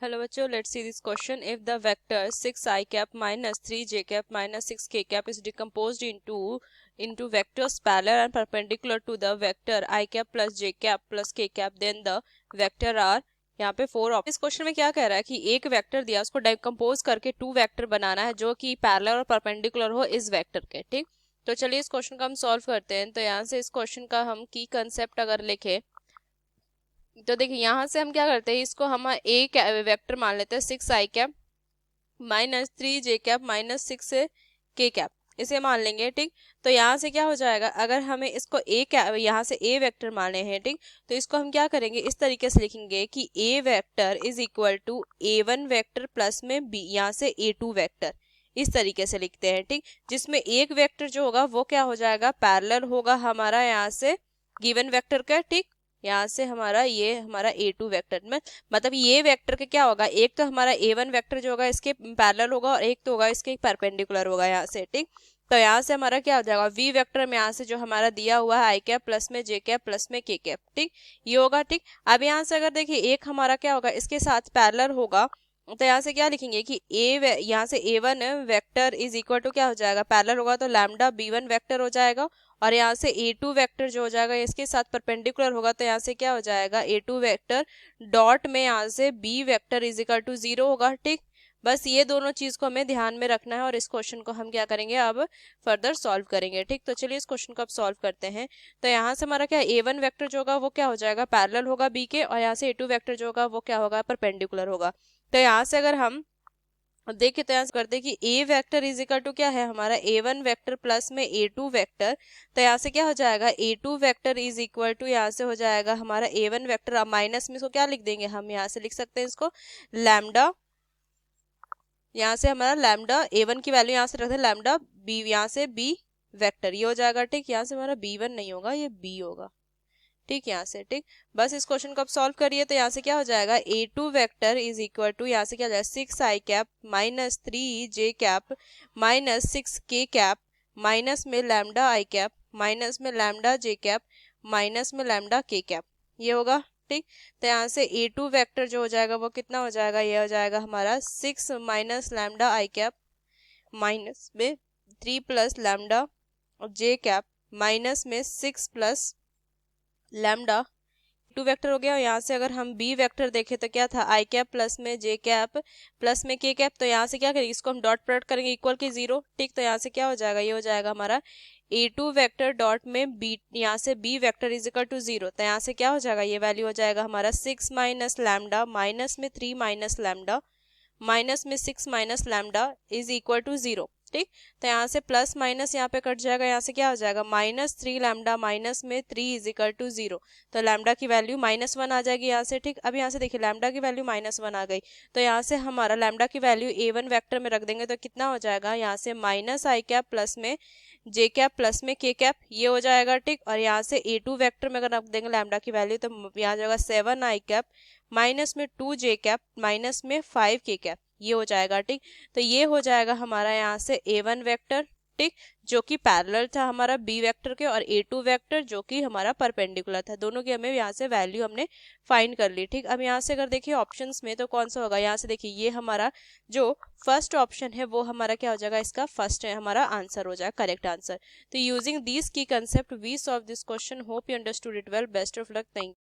Hello बच्चों, let's see this question. If the vector 6 i cap minus 3 j cap minus 6 k cap is decomposed into vectors parallel and perpendicular to the vector i cap plus j cap plus k cap, then the vector are यहाँ पे 4 इस question में क्या कह रहा है कि एक वेक्टर दिया, उसको डिकम्पोज करके 2 वेक्टर बनाना है जो कि पैरेलल और परपेंडिकुलर हो इस वेक्टर के. ठीक, तो चलिए इस क्वेश्चन का हम सॉल्व करते हैं. तो यहाँ से इस क्वेश्चन का हम की कंसेप्ट अगर लिखे तो देखिए यहाँ से हम क्या करते हैं, इसको हम एक वेक्टर मान लेते हैं 6 i cap minus 3 j cap minus 6 k cap, इसे मान लेंगे. ठीक, तो यहाँ से क्या हो जाएगा, अगर हमें इसको यहाँ से a वेक्टर माने हैं, ठीक, तो इसको हम क्या करेंगे, इस तरीके से लिखेंगे कि a vector is equal to a1 vector plus में b, यहाँ से a2 वेक्टर, इस तरीके से लिखते हैं. ठीक, जिसमें एक वेक्टर जो होगा वो क्या हो जाएगा, पैरेलल होगा हमारा यहाँ से गिवन वेक्टर का. ठीक, यहाँ से ये हमारा a2 वेक्टर में मतलब ये वेक्टर का क्या होगा, एक तो हमारा a1 वेक्टर जो होगा इसके पैरेलल होगा और एक तो होगा इसके परपेंडिकुलर होगा यहाँ से. ठीक, तो यहाँ से हमारा क्या हो जाएगा, v वेक्टर में यहाँ से जो हमारा दिया हुआ है i कैप प्लस में j कैप प्लस में k कैप. ठीक, ये होगा. ठीक, अब यहाँ से अगर देखिए एक हमारा क्या होगा इसके साथ पैरेलल होगा, तो यहाँ से क्या लिखेंगे कि यहाँ से a1 vector is equal to क्या हो जाएगा, पैरेलल होगा तो लैम्डा b1 वेक्टर हो जाएगा, और यहाँ से a2 वेक्टर जो हो जाएगा इसके साथ परपेंडिकुलर होगा, तो यहाँ से क्या हो जाएगा a2 वेक्टर डॉट में यहाँ से b vector is equal to 0 होगा. ठीक, बस ये दोनों चीज को हमें ध्यान में रखना है और इस क्वेश्चन को हम क्या करेंगे अब फर्दर सॉल्व करेंगे. ठीक, तो चलिए इस क्वेश्चन को अब सॉल्व करते हैं. तो यहाँ से हमारा क्या a1 वेक्टर जो होगा वो क्या हो जाएगा, पैरेलल होगा b के, और यहाँ से a2 वेक्टर जो होगा वो क्या होगा, परपेंडिकुलर होगा. तो यहाँ से अगर हम देखिए तो यहाँ से करते हैं कि a vector is equal to क्या है हमारा a1 वेक्टर प्लस में a2 वेक्टर, तो यहाँ से क्या हो जाएगा a2 vector is equal to यहाँ से हो जाएगा हमारा a1 वेक्टर, अब माइनस में इसको क्या लिख देंगे, हम यहाँ से लिख सकते हैं इसको लैम्डा, यहाँ से हमारा लैम्डा a1 की वैल्यू यहाँ से रखते हैं लैम्डा b, यहाँ से b वेक्टर ये हो जाएगा. ठीक, यहाँ से हमारा b1 नहीं होगा, ये b होगा. ठीक, यहाँ से. ठीक, बस इस क्वेश्चन को आप सॉल्व करिए तो यहाँ से क्या हो जाएगा a2 vector is equal to यहाँ से क्या हो जाएगा 6 i cap minus 3 j cap minus 6 k cap minus में लैम्डा i कैप माइनस में लैम्डा j कैप माइनस में लैम्डा k कैप, ये होगा. ठीक, तो यहाँ से a2 वेक्टर जो हो जाएगा वो कितना हो जाएगा, ये हो जाएगा हमारा 6 minus lambda i cap minus में 3 प्लस लैम्डा और j कैप माइनस में 6 प्लस लैम्डा. 2 वेक्टर हो गया, और यहाँ से अगर हम b वेक्टर देखें तो क्या था i कैप प्लस में j कैप प्लस में k कैप, तो यहाँ से क्या करेंगे, इसको हम डॉट प्रोडक्ट करेंगे इक्वल की 0. ठीक, तो यहाँ से क्या हो जाएगा, ये हो जाएगा हमारा a2 वेक्टर डॉट में b, यहाँ से b vector is equal to 0, तो यहाँ से क्या हो जाएगा, ये वैल्यू हो जाएगा हमारा 6 माइनस लैम्डा माइनस में 3 माइनस लैम्डा माइनस में 6 minus lambda is equal to 0. ठीक, तो यहाँ से प्लस माइनस यहाँ पे कट जाएगा, यहाँ से क्या हो जाएगा -3 लैम्डा माइनस में 3 इज इक्वल टू 0, तो लैम्डा की वैल्यू -1 आ जाएगी यहाँ से. ठीक, अब यहाँ से देखिए लैम्डा की वैल्यू -1 आ गई, तो यहाँ से हमारा लैम्डा की वैल्यू a1 वेक्टर में रख देंगे तो कितना हो जाएगा, यहाँ से -i कैप प्लस में j कैप प्लस में k कैप, ये हो जाएगा. ठीक, और यहाँ से a2 वेक्टर में अगर रख देंगे लैम्डा की वैल्यू तो यहाँ जाएगा 7i कैप माइनस में 2j कैप माइनस में 5k कैप, ये हो जाएगा. ठीक, तो ये हो जाएगा हमारा यहाँ से a1 वेक्टर, ठीक, जो कि पैरेलल था हमारा b वेक्टर के, और a2 वेक्टर जो कि हमारा परपेंडिकुलर था. दोनों की हमें यहाँ से वैल्यू हमने फाइंड कर ली. ठीक, अब यहाँ से अगर देखिए ऑप्शंस में तो कौन सा होगा, यहाँ से देखिए ये हमारा जो फर्स्ट ऑप्शन है वो हमारा क्या हो जाएगा, इसका फर्स्ट है हमारा आंसर हो जाएगा, करेक्ट आंसर. तो using this key concept we solve this question. Hope you understood it well. Best of luck. Thank